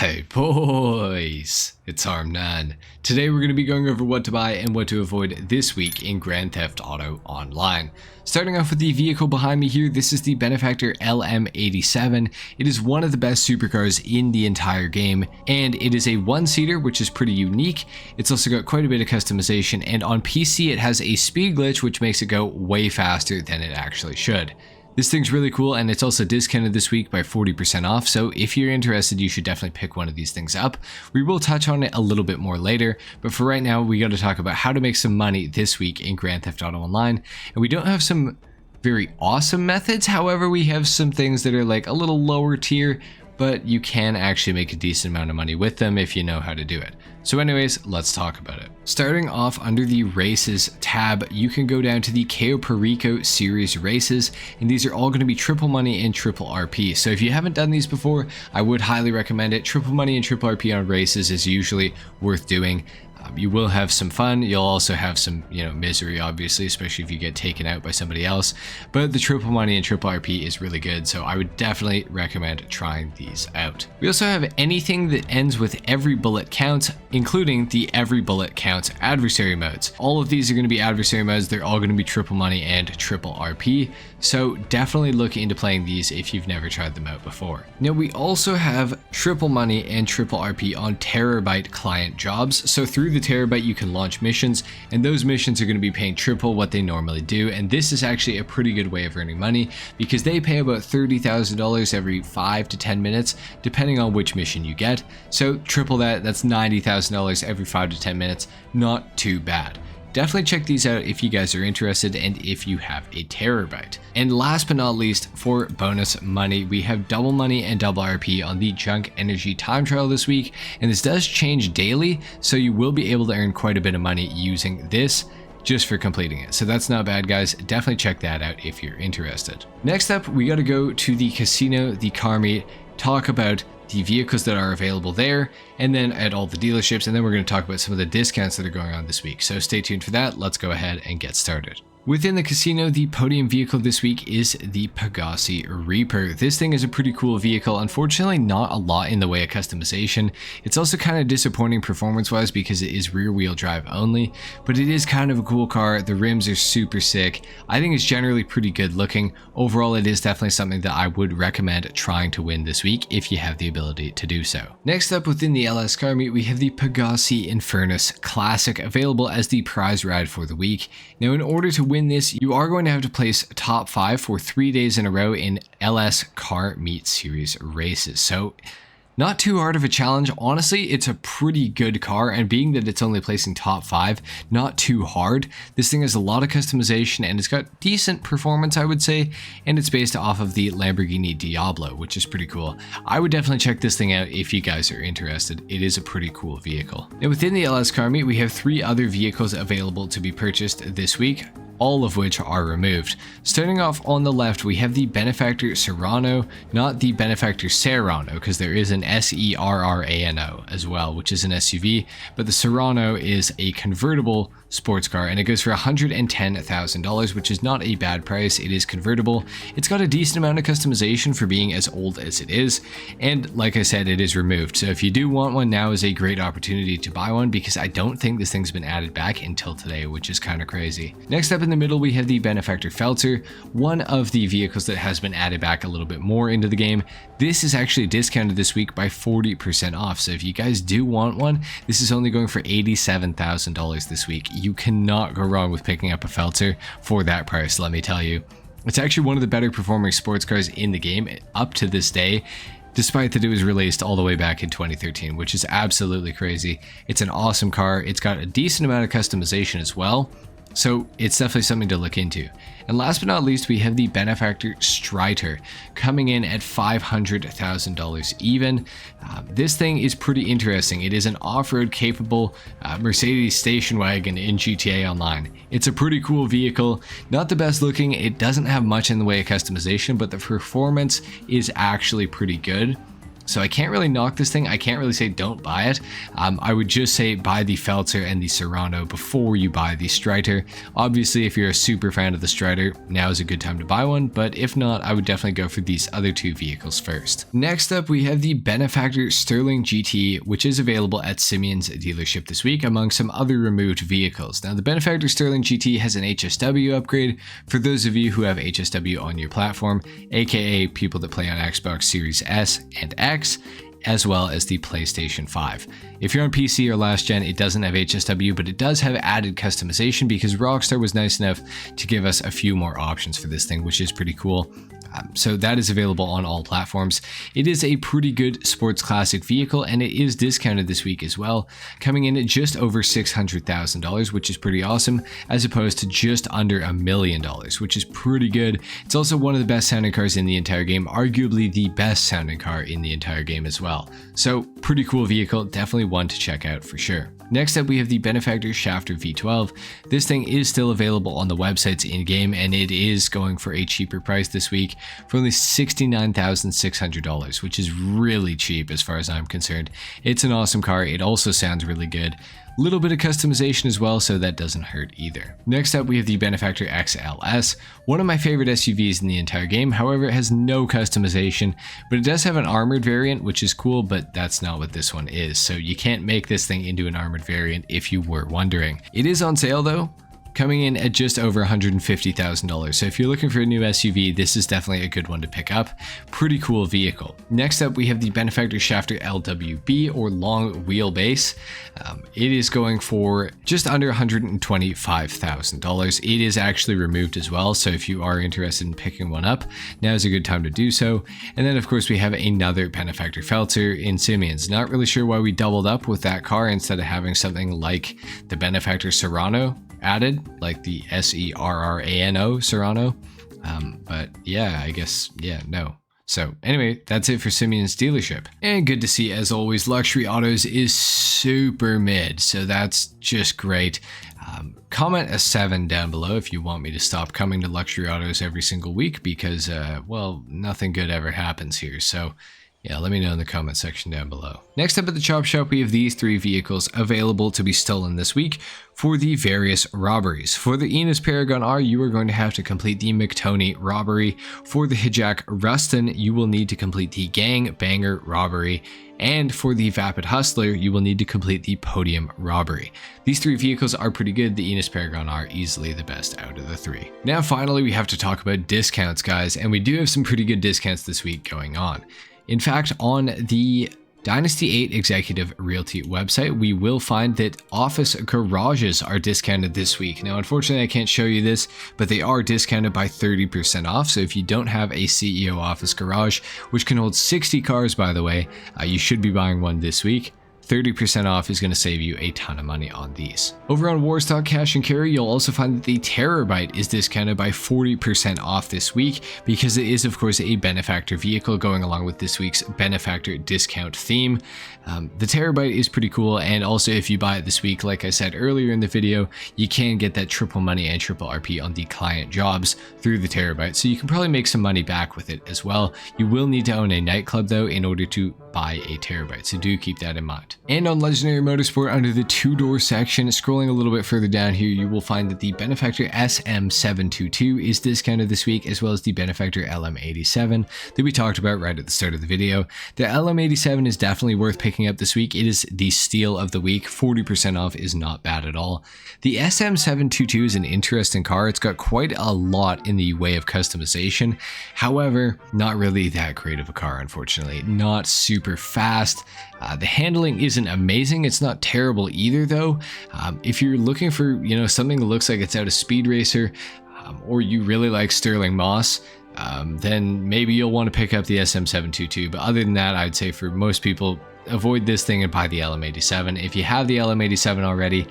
Hey boys, it's HarmNone. Today we're going to be going over what to buy and what to avoid this week in Grand Theft Auto Online. Starting off with the vehicle behind me here, this is the Benefactor LM87. It is one of the best supercars in the entire game, and it is a one-seater, which is pretty unique. It's also got quite a bit of customization, and on PC it has a speed glitch which makes it go way faster than it actually should. This thing's really cool, and it's also discounted this week by 40% off, so if you're interested, you should definitely pick one of these things up. We will touch on it a little bit more later, but for right now, we got to talk about how to make some money this week in Grand Theft Auto Online. And we don't have some very awesome methods, however, we have some things that are like a little lower tier, but you can actually make a decent amount of money with them if you know how to do it. So anyways, let's talk about it. Starting off under the races tab, you can go down to the Cayo Perico series races, and these are all going to be triple money and triple RP. So if you haven't done these before, I would highly recommend it. Triple money and triple RP on races is usually worth doing. You will have some fun. You'll also have some, misery, obviously, especially if you get taken out by somebody else. But the triple money and triple RP is really good, so I would definitely recommend trying these out. We also have anything that ends with every bullet counts, including the every bullet counts adversary modes. All of these are going to be adversary modes. They're all going to be triple money and triple RP. So definitely look into playing these if you've never tried them out before. Now we also have triple money and triple RP on Terabyte client jobs. So through the Terabyte you can launch missions, and those missions are going to be paying triple what they normally do. And this is actually a pretty good way of earning money because they pay about $30,000 every 5 to 10 minutes, depending on which mission you get. So triple that, that's $90,000 every 5 to 10 minutes. Not too bad. Definitely check these out if you guys are interested and if you have a Terabyte. And last but not least, for bonus money, we have double money and double RP on the Junk Energy time trial this week, and this does change daily, so you will be able to earn quite a bit of money using this just for completing it. So that's not bad, guys. Definitely check that out if you're interested. Next up, we got to go to the casino, the car meet, talk about the vehicles that are available there, and then at all the dealerships, and then we're going to talk about some of the discounts that are going on this week. So stay tuned for that. Let's go ahead and get started. Within the casino, the podium vehicle this week is the Pegassi Reaper. This thing is a pretty cool vehicle. Unfortunately, not a lot in the way of customization. It's also kind of disappointing performance-wise because it is rear-wheel drive only, but it is kind of a cool car. The rims are super sick. I think it's generally pretty good looking. Overall, it is definitely something that I would recommend trying to win this week if you have the ability to do so. Next up within the LS car meet, we have the Pegassi Infernus Classic available as the prize ride for the week. Now, in order to win this, you are going to have to place top 5 for 3 days in a row in LS Car Meet Series races. So not too hard of a challenge. Honestly, it's a pretty good car, and being that it's only placing top 5, not too hard. This thing has a lot of customization and it's got decent performance, I would say, and it's based off of the Lamborghini Diablo, which is pretty cool. I would definitely check this thing out if you guys are interested. It is a pretty cool vehicle. Now within the LS Car Meet, we have 3 other vehicles available to be purchased this week, all of which are removed. Starting off on the left, we have the Benefactor Serrano, not the Benefactor Serrano, because there is an Serrano as well, which is an SUV, but the Serrano is a convertible sports car, and it goes for $110,000, which is not a bad price. It is convertible. It's got a decent amount of customization for being as old as it is, and like I said, it is removed. So if you do want one, now is a great opportunity to buy one, because I don't think this thing's been added back until today, which is kind of crazy. Next up in the middle, we have the Benefactor Felter, one of the vehicles that has been added back a little bit more into the game. This is actually discounted this week by 40% off, so if you guys do want one, this is only going for $87,000 this week. You cannot go wrong with picking up a Felter for that price, let me tell you. It's actually one of the better performing sports cars in the game up to this day, despite that it was released all the way back in 2013, which is absolutely crazy. It's an awesome car. It's got a decent amount of customization as well, so it's definitely something to look into. And last but not least, we have the Benefactor Streiter coming in at $500,000 even. This thing is pretty interesting. It is an off-road capable Mercedes station wagon in GTA Online. It's a pretty cool vehicle, not the best looking. It doesn't have much in the way of customization, but the performance is actually pretty good. So I can't really knock this thing. I can't really say don't buy it. I would just say buy the Felter and the Serrano before you buy the Strider. Obviously, if you're a super fan of the Strider, now is a good time to buy one, but if not, I would definitely go for these other two vehicles first. Next up, we have the Benefactor Sterling GT, which is available at Simeon's dealership this week among some other removed vehicles. Now, the Benefactor Sterling GT has an HSW upgrade for those of you who have HSW on your platform, aka people that play on Xbox Series S and X, as well as the PlayStation 5. If you're on PC or last gen, it doesn't have HSW, but it does have added customization because Rockstar was nice enough to give us a few more options for this thing, which is pretty cool. So that is available on all platforms. It is a pretty good sports classic vehicle, and it is discounted this week as well, coming in at just over $600,000, which is pretty awesome, as opposed to just under $1 million, which is pretty good. It's also one of the best sounding cars in the entire game, arguably the best sounding car in the entire game as well. So pretty cool vehicle, definitely one to check out for sure. Next up, we have the Benefactor Shafter V12. This thing is still available on the websites in-game, and it is going for a cheaper price this week for only $69,600, which is really cheap as far as I'm concerned. It's an awesome car. It also sounds really good. Little bit of customization as well, so that doesn't hurt either. Next up, we have the Benefactor XLS, one of my favorite SUVs in the entire game. However, it has no customization, but it does have an armored variant, which is cool, but that's not what this one is. So you can't make this thing into an armored variant if you were wondering. It is on sale though, coming in at just over $150,000. So if you're looking for a new SUV, this is definitely a good one to pick up. Pretty cool vehicle. Next up, we have the Benefactor Shafter LWB, or long wheelbase. It is going for just under $125,000. It is actually removed as well, so if you are interested in picking one up, now is a good time to do so. And then of course we have another Benefactor Felter in Simeon's. Not really sure why we doubled up with that car instead of having something like the Benefactor Serrano added, like the Serrano Serrano. But yeah, I guess, yeah, no. So anyway, that's it for Simeon's dealership. And good to see, as always, Luxury Autos is super mid, so that's just great. Comment a 7 down below if you want me to stop coming to Luxury Autos every single week, because, well, nothing good ever happens here. So yeah, let me know in the comment section down below. Next up at the Chop Shop, we have these 3 vehicles available to be stolen this week for the various robberies. For the Enos Paragon R, you are going to have to complete the McToney robbery. For the Hijak Rustin, you will need to complete the Gang Banger robbery. And for the Vapid Hustler, you will need to complete the Podium robbery. These 3 vehicles are pretty good. The Enos Paragon are easily the best out of the 3. Now finally, we have to talk about discounts, guys, and we do have some pretty good discounts this week going on. In fact, on the Dynasty 8 Executive Realty website, we will find that office garages are discounted this week. Now, unfortunately, I can't show you this, but they are discounted by 30% off. So if you don't have a CEO office garage, which can hold 60 cars, by the way, you should be buying one this week. 30% off is going to save you a ton of money on these. Over on Warstock Cash and Carry, you'll also find that the Terabyte is discounted by 40% off this week, because it is of course a Benefactor vehicle going along with this week's Benefactor discount theme. The Terabyte is pretty cool, and also if you buy it this week, like I said earlier in the video, you can get that triple money and triple RP on the client jobs through the Terabyte, so you can probably make some money back with it as well. You will need to own a nightclub though in order to buy a Terabyte, so do keep that in mind. And on Legendary Motorsport, under the 2-door section, scrolling a little bit further down here, you will find that the Benefactor SM722 is discounted this week, as well as the Benefactor LM87 that we talked about right at the start of the video. The LM87 is definitely worth picking up this week. It is the steal of the week. 40% off is not bad at all. The SM722 is an interesting car. It's got quite a lot in the way of customization. However, not really that great of a car, unfortunately. Not super fast. The handling isn't amazing. It's not terrible either, though. If you're looking for, something that looks like it's out of Speed Racer, or you really like Sterling Moss, then maybe you'll want to pick up the SM722. But other than that, I'd say for most people, avoid this thing and buy the LM87. If you have the LM87 already,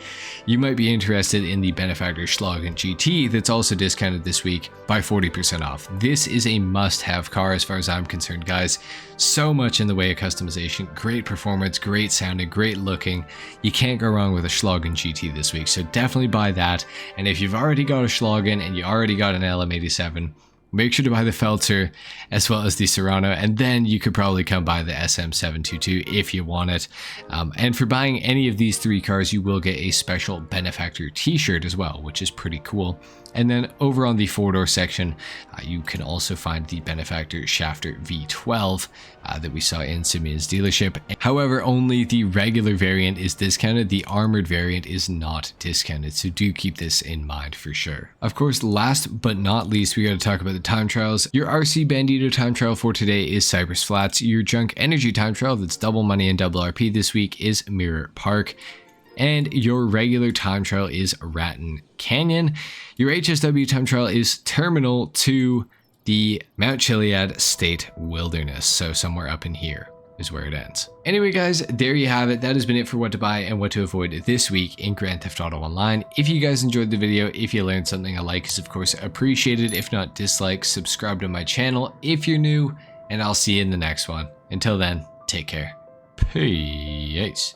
you might be interested in the Benefactor Schlagen GT that's also discounted this week by 40% off. This is a must-have car as far as I'm concerned, guys. So much in the way of customization, great performance, great sounding, great looking. You can't go wrong with a Schlagen GT this week, so definitely buy that. And if you've already got a Schlagen and you already got an LM87, make sure to buy the Felter as well as the Serrano, and then you could probably come buy the SM722 if you want it. And for buying any of these 3 cars, you will get a special Benefactor t-shirt as well, which is pretty cool. And then over on the 4-door section, you can also find the Benefactor Shafter V12 that we saw in Simeon's dealership. However, only the regular variant is discounted. The armored variant is not discounted, so do keep this in mind for sure. Of course, last but not least, we got to talk about the time trials. Your RC Bandito time trial for today is Cypress Flats. Your Junk Energy time trial, that's double money and double RP this week, is Mirror Park. And your regular time trial is Raton Canyon. Your HSW time trial is Terminal to the Mount Chiliad State Wilderness. So somewhere up in here is where it ends. Anyway guys, there you have it. That has been it for what to buy and what to avoid this week in Grand Theft Auto Online. If you guys enjoyed the video, if you learned something, a like is of course appreciated. If not, dislike, subscribe to my channel if you're new, and I'll see you in the next one. Until then, take care. Peace.